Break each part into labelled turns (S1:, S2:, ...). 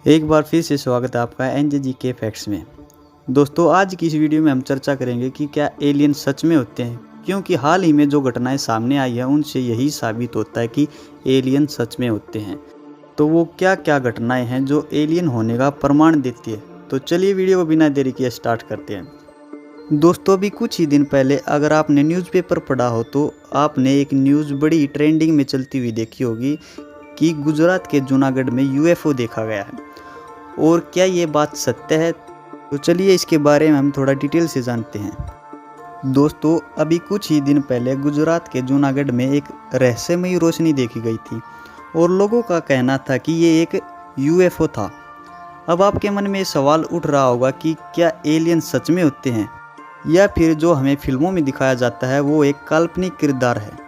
S1: एक बार फिर से स्वागत है आपका एनजेजी के फैक्ट्स में। दोस्तों, आज की इस वीडियो में हम चर्चा करेंगे कि क्या एलियन सच में होते हैं, क्योंकि हाल ही में जो घटनाएं सामने आई हैं उनसे यही साबित होता है कि एलियन सच में होते हैं। तो वो क्या क्या घटनाएं हैं जो एलियन होने का प्रमाण देती है। तो चलिए वीडियो को बिना देरी किए स्टार्ट करते हैं। दोस्तों, अभी कुछ ही दिन पहले अगर आपने न्यूज़पेपर पढ़ा हो तो आपने एक न्यूज़ बड़ी ट्रेंडिंग में चलती हुई देखी होगी कि गुजरात के जूनागढ़ में यूएफओ देखा गया है। और क्या ये बात सत्य है? तो चलिए इसके बारे में हम थोड़ा डिटेल से जानते हैं। दोस्तों, अभी कुछ ही दिन पहले गुजरात के जूनागढ़ में एक रहस्यमयी रोशनी देखी गई थी और लोगों का कहना था कि ये एक यूएफओ था। अब आपके मन में सवाल उठ रहा होगा कि क्या एलियन सच में होते हैं या फिर जो हमें फिल्मों में दिखाया जाता है वो एक काल्पनिक किरदार है।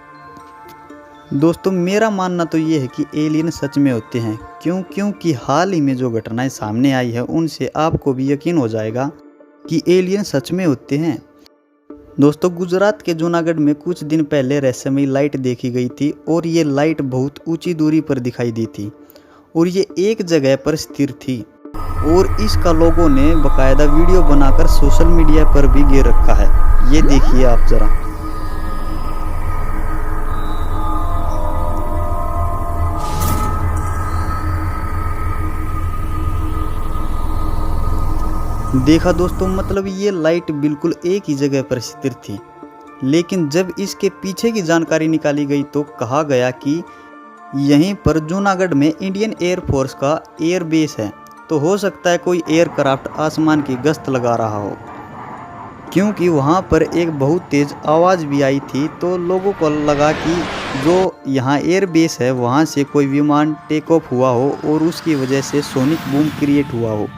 S1: दोस्तों, मेरा मानना तो ये है कि एलियन सच में होते हैं, क्योंकि हाल ही में जो घटनाएं सामने आई है उनसे आपको भी यकीन हो जाएगा कि एलियन सच में होते हैं। दोस्तों, गुजरात के जूनागढ़ में कुछ दिन पहले रहस्यमयी लाइट देखी गई थी और ये लाइट बहुत ऊंची दूरी पर दिखाई दी थी और ये एक जगह पर स्थिर थी और इसका लोगों ने बाकायदा वीडियो बनाकर सोशल मीडिया पर भी गिर रखा है। ये देखिए आप जरा। देखा दोस्तों, मतलब ये लाइट बिल्कुल एक ही जगह पर स्थिर थी, लेकिन जब इसके पीछे की जानकारी निकाली गई तो कहा गया कि यहीं पर जूनागढ़ में इंडियन एयरफोर्स का एयर बेस है, तो हो सकता है कोई एयरक्राफ्ट आसमान की गश्त लगा रहा हो। क्योंकि वहाँ पर एक बहुत तेज़ आवाज़ भी आई थी, तो लोगों को लगा कि जो यहाँ एयर बेस है वहाँ से कोई विमान टेक ऑफ हुआ हो और उसकी वजह से सोनिक बूम क्रिएट हुआ हो।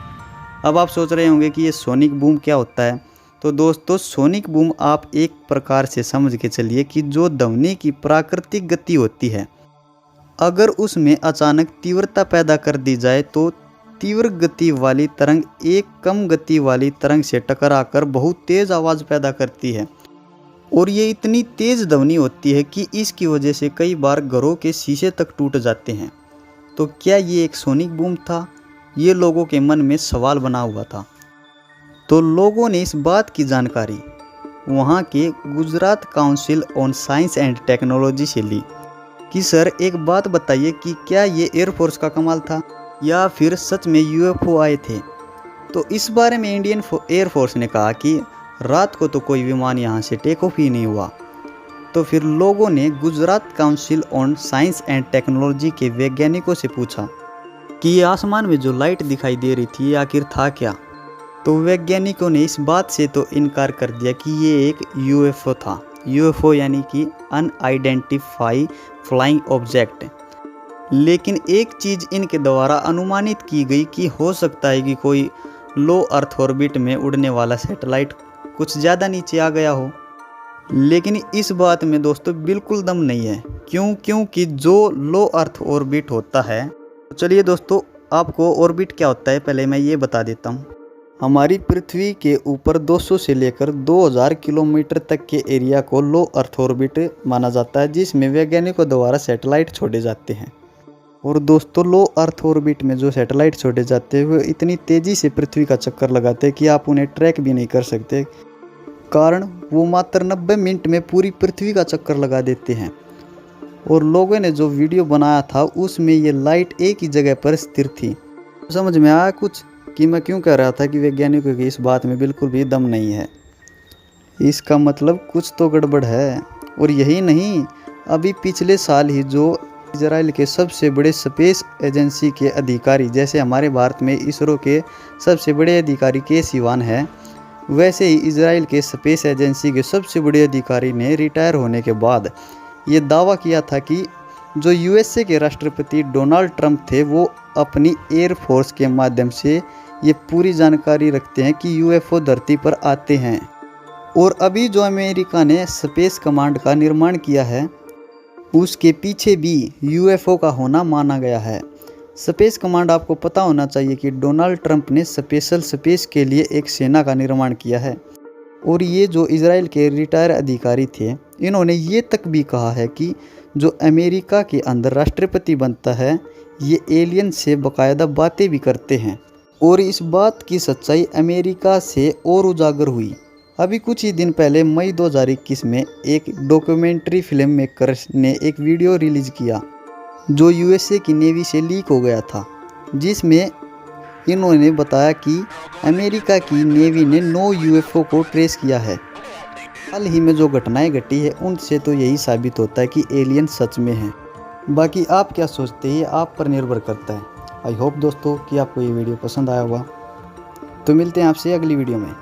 S1: अब आप सोच रहे होंगे कि ये सोनिक बूम क्या होता है। तो दोस्तों, सोनिक बूम आप एक प्रकार से समझ के चलिए कि जो ध्वनि की प्राकृतिक गति होती है, अगर उसमें अचानक तीव्रता पैदा कर दी जाए तो तीव्र गति वाली तरंग एक कम गति वाली तरंग से टकराकर बहुत तेज़ आवाज़ पैदा करती है और ये इतनी तेज़ ध्वनि होती है कि इसकी वजह से कई बार घरों के शीशे तक टूट जाते हैं। तो क्या ये एक सोनिक बूम था? ये लोगों के मन में सवाल बना हुआ था। तो लोगों ने इस बात की जानकारी वहाँ के Gujarat council on science and technology से ली कि सर एक बात बताइए कि क्या ये एयरफोर्स का कमाल था या फिर सच में यूएफओ आए थे। तो इस बारे में इंडियन एयरफोर्स ने कहा कि रात को तो कोई विमान यहाँ से टेक ऑफ ही नहीं हुआ। तो फिर लोगों ने Gujarat council on science and technology के वैज्ञानिकों से पूछा कि ये आसमान में जो लाइट दिखाई दे रही थी आखिर था क्या। तो वैज्ञानिकों ने इस बात से तो इनकार कर दिया कि ये एक यूएफओ था। यूएफओ यानी कि अनआइडेंटिफाई फ्लाइंग ऑब्जेक्ट। लेकिन एक चीज़ इनके द्वारा अनुमानित की गई कि हो सकता है कि कोई लो अर्थ ऑर्बिट में उड़ने वाला सैटेलाइट कुछ ज़्यादा नीचे आ गया हो। लेकिन इस बात में दोस्तों बिल्कुल दम नहीं है, क्योंकि जो लो अर्थ ऑर्बिट होता है, चलिए दोस्तों, आपको ऑर्बिट क्या होता है पहले मैं ये बता देता हूँ। हमारी पृथ्वी के ऊपर 200 से लेकर 2000 किलोमीटर तक के एरिया को लो अर्थ ऑर्बिट माना जाता है, जिसमें वैज्ञानिकों द्वारा सैटेलाइट छोड़े जाते हैं। और दोस्तों, लो अर्थ ऑर्बिट में जो सैटेलाइट छोड़े जाते हैं वो इतनी तेज़ी से पृथ्वी का चक्कर लगाते हैं कि आप उन्हें ट्रैक भी नहीं कर सकते, कारण वो मात्र 90 मिनट में पूरी पृथ्वी का चक्कर लगा देते हैं। और लोगों ने जो वीडियो बनाया था उसमें ये लाइट एक ही जगह पर स्थिर थी। समझ में आया कुछ कि मैं क्यों कह रहा था कि वैज्ञानिकों की इस बात में बिल्कुल भी दम नहीं है। इसका मतलब कुछ तो गड़बड़ है। और यही नहीं, अभी पिछले साल ही जो इजराइल के सबसे बड़े स्पेस एजेंसी के अधिकारी, जैसे हमारे भारत में इसरो के सबसे बड़े अधिकारी के सिवान है, वैसे ही इजराइल के स्पेस एजेंसी के सबसे बड़े अधिकारी ने रिटायर होने के बाद ये दावा किया था कि जो यूएसए के राष्ट्रपति डोनाल्ड ट्रंप थे वो अपनी एयरफोर्स के माध्यम से ये पूरी जानकारी रखते हैं कि यूएफओ धरती पर आते हैं। और अभी जो अमेरिका ने स्पेस कमांड का निर्माण किया है उसके पीछे भी यूएफओ का होना माना गया है। स्पेस कमांड, आपको पता होना चाहिए कि डोनाल्ड ट्रंप ने स्पेशल स्पेस के लिए एक सेना का निर्माण किया है। और ये जो इजराइल के रिटायर अधिकारी थे, इन्होंने ये तक भी कहा है कि जो अमेरिका के अंदर राष्ट्रपति बनता है ये एलियन से बाकायदा बातें भी करते हैं। और इस बात की सच्चाई अमेरिका से और उजागर हुई। अभी कुछ ही दिन पहले मई 2021 में एक डॉक्यूमेंट्री फिल्म मेकर्स ने एक वीडियो रिलीज़ किया जो यूएसए की नेवी से लीक हो गया था, जिसमें इन्होंने बताया कि अमेरिका की नेवी ने 9 यूएफओ को ट्रेस किया है। हाल ही में जो घटनाएं घटी है उनसे तो यही साबित होता है कि एलियन सच में हैं। बाकी आप क्या सोचते हैं, आप पर निर्भर करता है। आई होप दोस्तों कि आपको ये वीडियो पसंद आया होगा। तो मिलते हैं आपसे अगली वीडियो में।